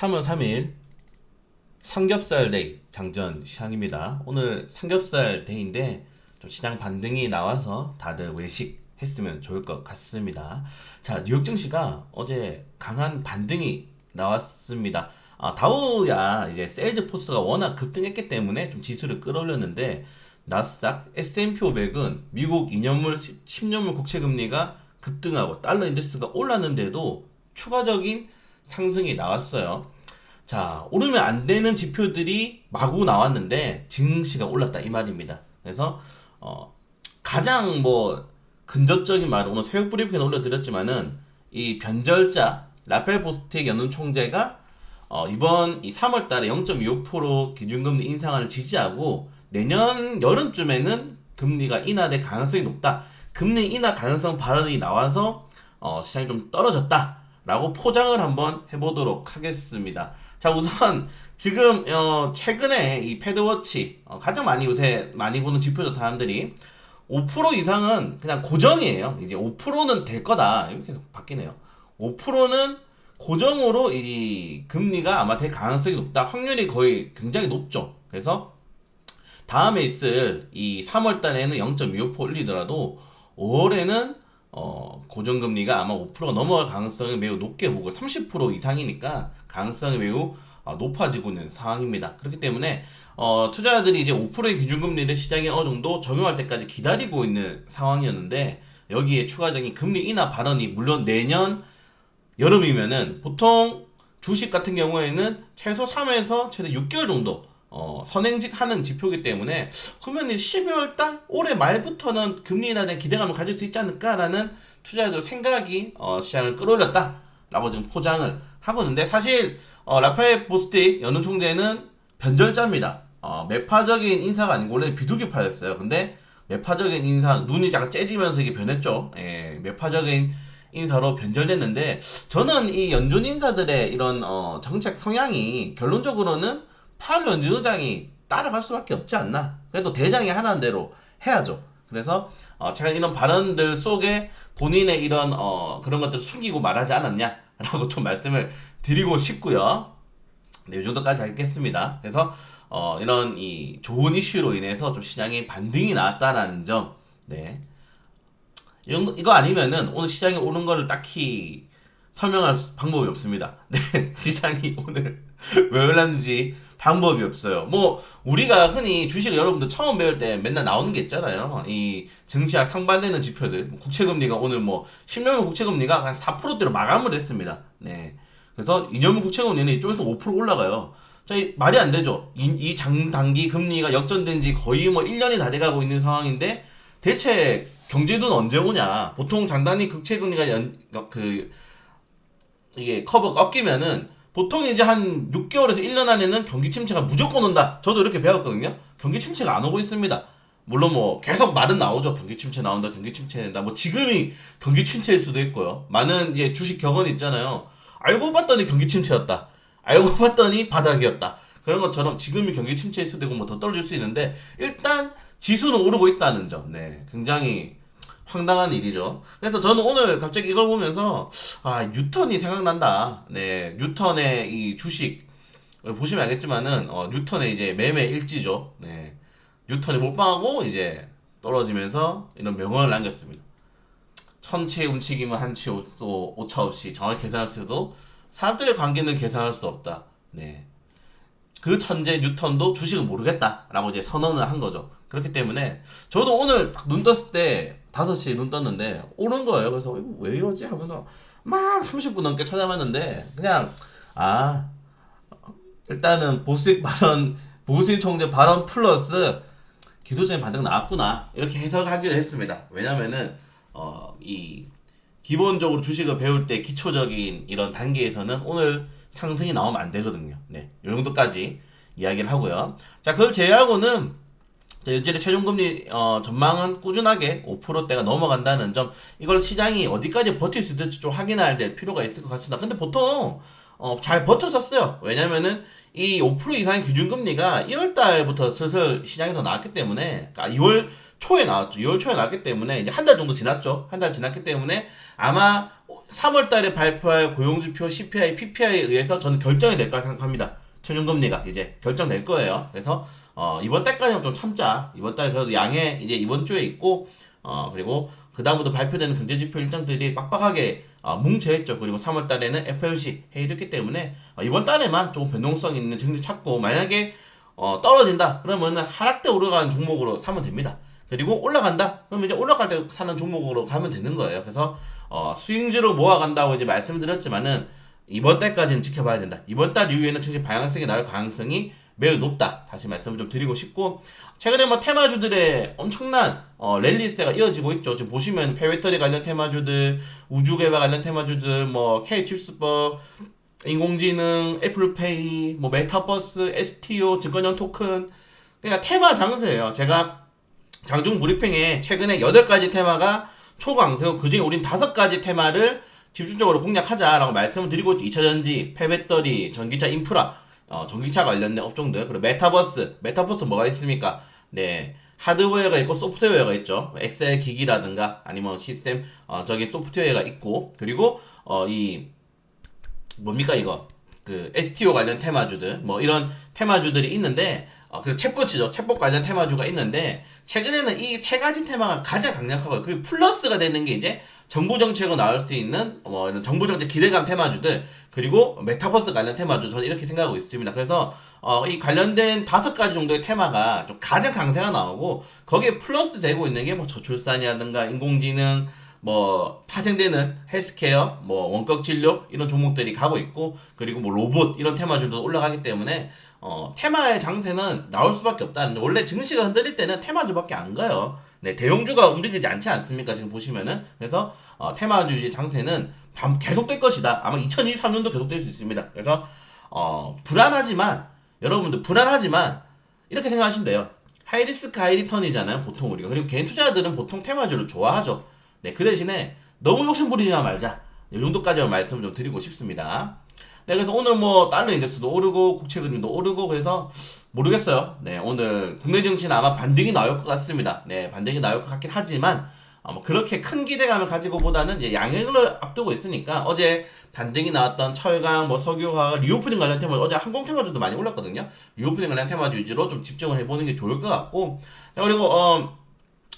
3월 3일 삼겹살 데이 장전 시장입니다. 오늘 삼겹살 데이인데 좀 시장 반등이 나와서 다들 외식 했으면 좋을 것 같습니다. 자, 뉴욕 증시가 어제 강한 반등이 나왔습니다. 다우야 이제 세일즈포스가 워낙 급등했기 때문에 좀 지수를 끌어올렸는데 나스닥, S&P 500은 미국 2년물, 10년물 국채 금리가 급등하고 달러 인덱스가 올랐는데도 추가적인 상승이 나왔어요. 자, 오르면 안 되는 지표들이 마구 나왔는데 증시가 올랐다 이 말입니다. 그래서 가장 근접적인 말은 오늘 새벽 브리핑에 올려드렸지만은 이 변절자 라펠 보스틱 연은 총재가 이번 이 3월달에 0.25% 기준금리 인상을 지지하고 내년 여름쯤에는 금리가 인하될 가능성이 높다. 금리 인하 가능성 발언이 나와서 시장이 좀 떨어졌다라고 포장을 한번 해보도록 하겠습니다. 자, 우선 지금 최근에 이 패드워치 가장 요새 많이 보는 지표죠. 사람들이 5% 이상은 그냥 고정이에요. 이제 5%는 될 거다. 이렇게 계속 바뀌네요. 5%는 고정으로 이 금리가 아마 될 가능성이 높다. 확률이 거의 굉장히 높죠. 그래서 다음에 있을 이 3월 달에는 0.25% 올리더라도 5월에는 고정금리가 아마 5%가 넘어갈 가능성을 매우 높게 보고 30% 이상이니까 가능성이 매우 높아지고 있는 상황입니다. 그렇기 때문에 투자자들이 이제 5%의 기준금리를 시장에 어느 정도 적용할 때까지 기다리고 있는 상황이었는데 여기에 추가적인 금리 인하 발언이 물론 내년 여름이면은 보통 주식 같은 경우에는 최소 3에서 최대 6개월 정도 선행직하는 지표이기 때문에 그러면 12월 달 올해 말부터는 금리 인하에 대한 기대감을 가질 수 있지 않을까라는 투자자들 생각이 시장을 끌어올렸다라고 지금 포장을 하고 있는데 사실 라파엘 보스틱 연은 총재는 변절자입니다. 매파적인 인사가 아니고 원래 비둘기파였어요. 근데 매파적인 인사 눈이 약간 째지면서 이게 변했죠. 예, 매파적인 인사로 변절됐는데 저는 이 연준 인사들의 이런 정책 성향이 결론적으로는 파월 연준 의장이 따라갈 수밖에 없지 않나. 그래도 대장이 하라는 대로 해야죠. 그래서 제가 이런 발언들 속에 본인의 이런 그런 것들 숨기고 말하지 않았냐라고 좀 말씀을 드리고 싶고요. 네, 이 정도까지 하겠습니다. 그래서 이런 이 좋은 이슈로 인해서 좀 시장에 반등이 나왔다라는 점, 네. 이거 아니면은 오늘 시장에 오는 거를 딱히 설명할 방법이 없습니다. 네, 시장이 오늘 왜 올랐는지 방법이 없어요. 우리가 흔히 주식을 여러분들 처음 배울 때 맨날 나오는 게 있잖아요. 이 증시와 상반되는 지표들. 국채금리가 오늘 10년물 국채금리가 그냥 4%대로 마감을 했습니다. 네. 그래서 2년물 국채금리는 이쪽에서 5% 올라가요. 자, 말이 안 되죠. 이 장단기 금리가 역전된 지 거의 1년이 다 돼가고 있는 상황인데 대체 경제도는 언제 오냐? 보통 장단기 국채금리가 이게 커브 꺾이면은 보통 이제 한 6개월에서 1년 안에는 경기 침체가 무조건 온다. 저도 이렇게 배웠거든요. 경기 침체가 안 오고 있습니다. 물론 계속 말은 나오죠. 경기 침체 나온다, 경기 침체 된다. 지금이 경기 침체일 수도 있고요. 많은 이제 주식 격언 있잖아요. 알고 봤더니 경기 침체였다. 알고 봤더니 바닥이었다. 그런 것처럼 지금이 경기 침체일 수도 있고 더 떨어질 수 있는데 일단 지수는 오르고 있다는 점. 네, 굉장히 황당한 일이죠. 그래서 저는 오늘 갑자기 이걸 보면서 뉴턴이 생각난다. 네, 뉴턴의 이 주식 보시면 알겠지만은 뉴턴의 이제 매매 일지죠. 네, 뉴턴이 몰빵하고 이제 떨어지면서 이런 명언을 남겼습니다. 천체의 움직임은 한치 오차 없이 정확히 계산할 수 있어도 사람들의 관계는 계산할 수 없다. 네, 그 천재 뉴턴도 주식을 모르겠다라고 이제 선언을 한 거죠. 그렇기 때문에 저도 오늘 눈 떴을 때 5시에 눈 떴는데 오른 거예요. 그래서 이거 왜 이러지 하면서 막 30분 넘게 찾아봤는데 그냥 일단은 보수인 총재 발언 플러스 기술적인 반등 나왔구나 이렇게 해석하기로 했습니다. 왜냐면은 이 기본적으로 주식을 배울 때 기초적인 이런 단계에서는 오늘 상승이 나오면 안 되거든요. 네, 이 정도까지 이야기를 하고요. 자, 그걸 제외하고는 연준의 최종금리 전망은 꾸준하게 5%대가 넘어간다는 점, 이걸 시장이 어디까지 버틸 수 있을지 좀 확인해야 될 필요가 있을 것 같습니다. 근데 보통 잘 버텼었어요. 왜냐면은 이 5% 이상의 기준금리가 1월달부터 슬슬 시장에서 나왔기 때문에 2월 초에 나왔죠. 2월 초에 나왔기 때문에 이제 한 달 정도 지났죠. 한 달 지났기 때문에 아마 3월 달에 발표할 고용지표 CPI, PPI에 의해서 저는 결정이 될 거라 생각합니다. 최종금리가 이제 결정될 거예요. 그래서 이번 달까지는 좀 참자. 이번 달 그래도 양해 이제 이번 주에 있고 그리고 그 다음부터 발표되는 경제지표 일정들이 빡빡하게 뭉쳐있죠. 그리고 3월 달에는 FOMC 회의도 있기 때문에 이번 달에만 조금 변동성 있는 증시 찾고 만약에 떨어진다 그러면 하락대 오르가는 종목으로 사면 됩니다. 그리고 올라간다 그러면 이제 올라갈 때 사는 종목으로 가면 되는 거예요. 그래서 스윙즈로 모아간다고 이제 말씀드렸지만은 이번 달까지는 지켜봐야 된다. 이번 달 이후에는 증시 방향성이 나올 가능성이 매우 높다. 다시 말씀을 좀 드리고 싶고 최근에 뭐 테마주들의 엄청난 랠리세가 이어지고 있죠. 지금 보시면 폐배터리 관련 테마주들, 우주개발 관련 테마주들, 뭐 K칩스법, 인공지능, 애플페이, 뭐 메타버스, STO, 증권형 토큰, 그러니까 테마 장세예요. 제가 장중 브리핑에 최근에 8가지 테마가 초강세고 그중에 우린 5가지 테마를 집중적으로 공략하자라고 말씀을 드리고 있죠. 2차전지, 폐배터리, 전기차 인프라, 전기차 관련된 업종들, 그리고 메타버스 뭐가 있습니까? 네. 하드웨어가 있고 소프트웨어가 있죠. 엑셀 기기라든가 아니면 시스템 저기 소프트웨어가 있고 그리고 이 뭡니까 이거 그 STO 관련 테마주들 뭐 이런 테마주들이 있는데 그리고 챗봇이죠. 챗봇 관련 테마주가 있는데 최근에는 이 세 가지 테마가 가장 강력하고 그 플러스가 되는 게 이제 정부 정책으로 나올 수 있는 뭐 이런 정부 정책 기대감 테마주들 그리고 메타버스 관련 테마주 저는 이렇게 생각하고 있습니다. 그래서 이 관련된 5가지 정도의 테마가 좀 가장 강세가 나오고 거기에 플러스 되고 있는 게 뭐 저출산이라든가 인공지능 뭐 파생되는 헬스케어, 뭐 원격 진료 이런 종목들이 가고 있고 그리고 뭐 로봇 이런 테마주도 올라가기 때문에 테마의 장세는 나올 수밖에 없다. 원래 증시가 흔들릴 때는 테마주밖에 안 가요. 네, 대형주가 움직이지 않지 않습니까? 지금 보시면은 그래서 테마주의 장세는 계속될 것이다. 아마 2023년도 계속될 수 있습니다. 그래서 불안하지만 여러분들 불안하지만 이렇게 생각하시면 돼요. 하이리스크 하이리턴이잖아요. 보통 우리가 그리고 개인 투자자들은 보통 테마주를 좋아하죠. 네, 그 대신에 너무 욕심 부리지 말자. 이 정도까지만 말씀을 좀 드리고 싶습니다. 네, 그래서 오늘 뭐 달러 인덱스도 오르고 국채금리도 오르고 그래서 모르겠어요. 네, 오늘 국내 증시는 아마 반등이 나올 것 같습니다. 네, 반등이 나올 것 같긴 하지만 뭐 그렇게 큰 기대감을 가지고보다는 이제 양행을 앞두고 있으니까 어제 반등이 나왔던 철강, 뭐 석유화학, 리오프닝 관련 테마 어제 항공 테마주도 많이 올랐거든요. 리오프닝 관련 테마주 위주로 좀 집중을 해보는 게 좋을 것 같고 그리고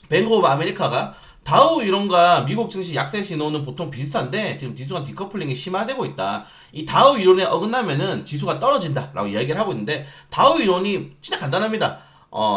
뱅크 오브 아메리카가 다우 이론과 미국 증시 약세 신호는 보통 비슷한데 지금 지수가 디커플링이 심화되고 있다. 이 다우 이론에 어긋나면은 지수가 떨어진다라고 이야기를 하고 있는데 다우 이론이 진짜 간단합니다.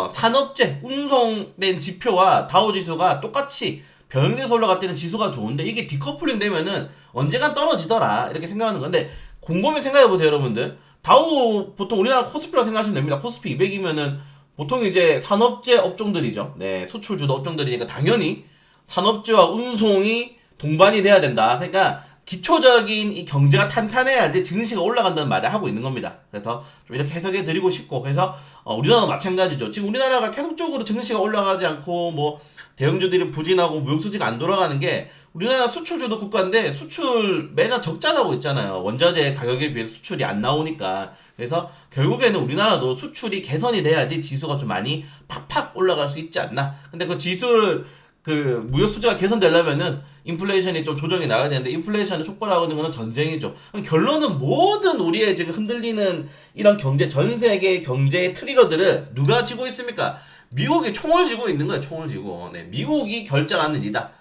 산업재 운송된 지표와 다우 지수가 똑같이 변형돼서 올라갈 때는 지수가 좋은데 이게 디커플링 되면은 언젠간 떨어지더라 이렇게 생각하는 건데 곰곰이 생각해 보세요 여러분들. 다우 보통 우리나라 코스피라고 생각하시면 됩니다. 코스피 200이면은 보통 이제 산업재 업종들이죠. 네, 수출주도 업종들이니까 당연히 산업재와 운송이 동반이 돼야 된다. 그러니까 기초적인 이 경제가 탄탄해야지 증시가 올라간다는 말을 하고 있는 겁니다. 그래서 좀 이렇게 해석해 드리고 싶고 그래서 우리나라도 마찬가지죠. 지금 우리나라가 계속적으로 증시가 올라가지 않고 뭐 대형주들이 부진하고 무역수지가 안 돌아가는 게 우리나라 수출주도 국가인데 수출 매년 적자 나고 있잖아요. 원자재 가격에 비해서 수출이 안 나오니까. 그래서 결국에는 우리나라도 수출이 개선이 돼야지 지수가 좀 많이 팍팍 올라갈 수 있지 않나. 근데 그 지수를 그 무역 수지가 개선되려면은 인플레이션이 좀 조정이 나가야 되는데 인플레이션을 촉발하고 있는 거는 전쟁이죠. 그럼 결론은 모든 우리의 지금 흔들리는 이런 경제 전 세계 경제의 트리거들을 누가 쥐고 있습니까? 미국이 총을 쥐고 있는 거예요. 총을 쥐고. 네, 미국이 결정하는 일이다.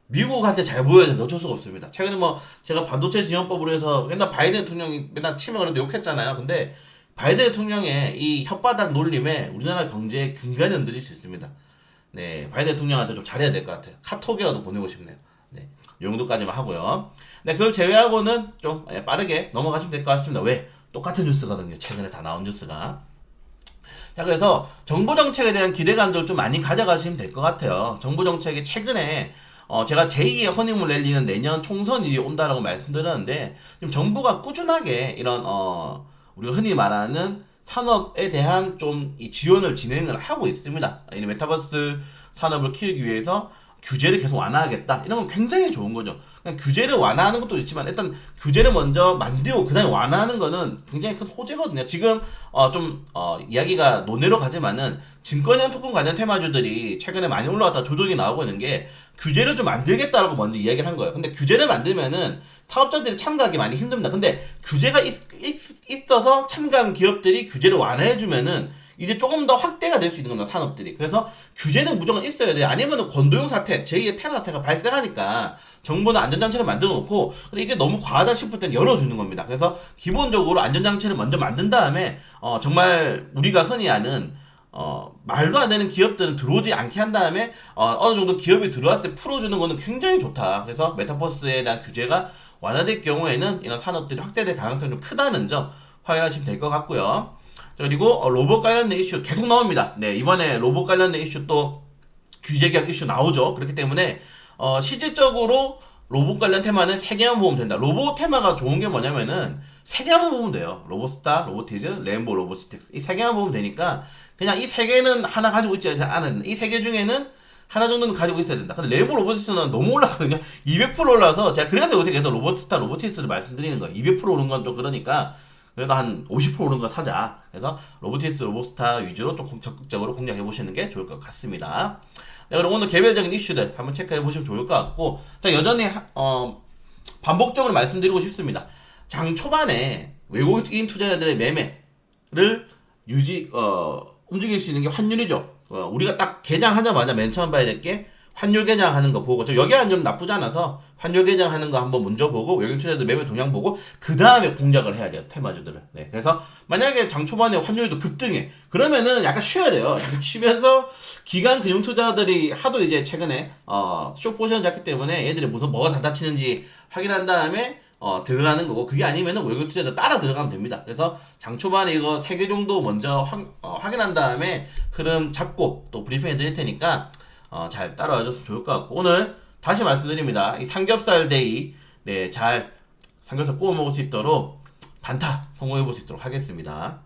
미국한테 잘 보여야 된다. 어쩔 수가 없습니다. 최근에 뭐 제가 반도체 지원법으로 해서 맨날 바이든 대통령이 맨날 치면 그래도 욕했잖아요. 근데 바이든 대통령의 이 혓바닥 놀림에 우리나라 경제의 근간이 흔들릴 수 있습니다. 네, 바이든 대통령한테 좀 잘해야 될 것 같아요. 카톡이라도 보내고 싶네요. 네, 이 정도까지만 하고요. 네, 그걸 제외하고는 좀 빠르게 넘어가시면 될 것 같습니다. 왜? 똑같은 뉴스거든요. 최근에 다 나온 뉴스가. 자, 그래서 정부 정책에 대한 기대감들 좀 많이 가져가시면 될 것 같아요. 정부 정책이 최근에 제가 제2의 허니문 랠리는 내년 총선이 온다라고 말씀드렸는데 지금 정부가 꾸준하게 이런 우리가 흔히 말하는 산업에 대한 좀 이 지원을 진행을 하고 있습니다. 이 메타버스 산업을 키우기 위해서 규제를 계속 완화하겠다 이런 건 굉장히 좋은 거죠. 그냥 규제를 완화하는 것도 있지만 일단 규제를 먼저 만들고 그 다음에 완화하는 거는 굉장히 큰 호재거든요. 지금 이야기가 논의로 가지만은 증권형 토큰 관련 테마주들이 최근에 많이 올라왔다 조정이 나오고 있는 게 규제를 좀 만들겠다라고 먼저 이야기를 한 거예요. 근데 규제를 만들면은 사업자들이 참가하기 많이 힘듭니다. 근데 규제가 있어서 참가한 기업들이 규제를 완화해주면은 이제 조금 더 확대가 될 수 있는 겁니다, 산업들이. 그래서 규제는 무조건 있어야 돼요. 아니면은 권도용 사태, 제2의 테러 사태가 발생하니까 정부는 안전장치를 만들어 놓고, 근데 이게 너무 과하다 싶을 땐 열어주는 겁니다. 그래서 기본적으로 안전장치를 먼저 만든 다음에, 정말 우리가 흔히 아는, 말도 안 되는 기업들은 들어오지 않게 한 다음에, 어느 정도 기업이 들어왔을 때 풀어주는 거는 굉장히 좋다. 그래서 메타버스에 대한 규제가 완화될 경우에는 이런 산업들이 확대될 가능성이 좀 크다는 점 확인하시면 될 것 같고요. 그리고 로봇 관련된 이슈 계속 나옵니다. 네, 이번에 로봇 관련된 이슈 또 규제 개혁 이슈 나오죠. 그렇기 때문에 실질적으로 로봇 관련 테마는 3개만 보면 된다. 로봇 테마가 좋은 게 뭐냐면은 3개만 보면 돼요. 로봇스타, 로보티즈, 레인보우 로보티क्스 이 3개만 보면 되니까 그냥 이 3개는 하나 가지고 있지 않은 이 3개 중에는 하나 정도는 가지고 있어야 된다. 근데 레인보우 로보티क्스는 너무 올라가거든요. 200% 올라서 제가 그래서 요새 계속 로봇스타, 로보티क्스를 말씀드리는 거예요. 200% 오른 건 좀 그러니까 그래도 한 50% 오른 거 사자. 그래서 로보티스, 로보스타 위주로 조금 적극적으로 공략해 보시는 게 좋을 것 같습니다. 네, 그럼 오늘 개별적인 이슈들 한번 체크해 보시면 좋을 것 같고, 자, 여전히 반복적으로 말씀드리고 싶습니다. 장 초반에 외국인 투자자들의 매매를 움직일 수 있는 게 환율이죠. 우리가 딱 개장하자마자 맨 처음 봐야 될 게 환율 개장하는 거 보고, 여기 환율은 나쁘지 않아서 환율 개장하는 거 한번 먼저 보고 외국인 투자자들 매매 동향 보고 그 다음에 공략을 해야 돼요, 테마주들을. 네, 그래서 만약에 장 초반에 환율도 급등해, 그러면은 약간 쉬어야 돼요. 약간 쉬면서 기관 금융 투자들이 하도 이제 최근에 쇼 포지션 잡기 때문에 얘들이 무슨 뭐가 단타치는지 확인한 다음에 들어가는 거고, 그게 아니면은 외국인 투자자 따라 들어가면 됩니다. 그래서 장 초반에 이거 3개 정도 먼저 확인한 다음에 흐름 잡고 또 브리핑 해드릴 테니까 잘 따라와 줬으면 좋을 것 같고, 오늘 다시 말씀드립니다. 이 삼겹살 데이, 네, 잘 삼겹살 구워 먹을 수 있도록 단타 성공해 볼 수 있도록 하겠습니다.